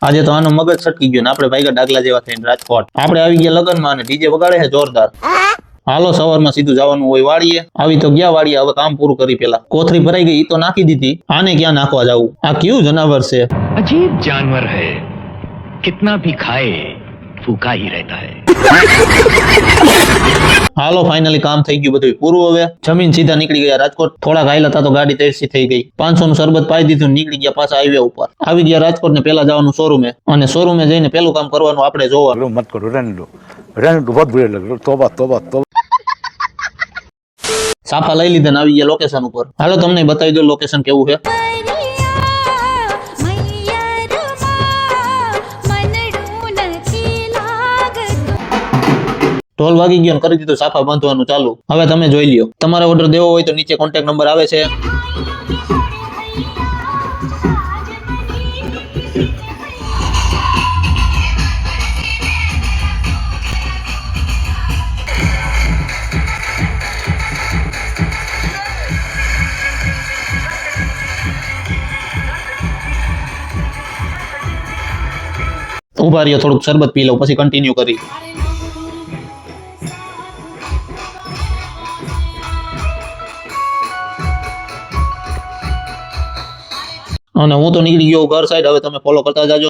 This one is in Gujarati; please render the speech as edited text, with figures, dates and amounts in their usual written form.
આજે તો આનો મગજ છટકી ગયો ને આપણે ભાઈગા ડાગલા જેવા થઈને રાજકોટ. આપણે આવી ગયા લગનમાં અને ડીજે વગાડે છે જોરદાર. હાલો સવારમાં સીધું જવાનું હોય વાડીએ. આવી તો ગયા વાડીએ, હવે કામ પૂરું કરી પેલા. કોથરી ભરાઈ ગઈ ઈ તો નાખી દીધી, આને ક્યાં નાખવા જાવું? આ કયું જનાવર છે? अजीब जानवर है, कितना भी खाए भूखा ही रहता है. હાલો ફાઇનલી કામ થઈ ગયું બધું પૂરું. હવે જમીન સીધા નીકળી ગયા રાજકોટ. થોડા ઘાયલા હતા તો ગાડી તેરસી થઈ ગઈ. 500 નું શરબત પાઈ દીધું, નીકળી ગયા પાછા હાઈવે ઉપર. આવી ગયા રાજકોટ ને પેલા જવાનું શોરૂમે, અને શોરૂમે જઈને પેલું કામ કરવાનું આપણે જોવાનું. मत करो, रहने दो बहुत बुरे लग रहे. तौबा तौबा तौबा. સાફા લઈ લીધા ને આવી ગયા લોકેશન ઉપર. હાલો તમને બતાવી દો લોકેશન કેવું છે. ઢોલ વાગી ગયો, કરી દીધું સાફા બાંધવાનું ચાલુ. હવે તમે જોઈ લ્યો. તમારે ઓર્ડર દેવો હોય તો નીચે કોન્ટેક્ટ નંબર આવે છે. ઉભા રહ્યો, થોડુંક શરબત પી લઉં પછી કન્ટિન્યુ કરી. અને હું તો નીકળી ગયો ઘર સાઈડ. હવે તમે ફોલો કરતા જાજો.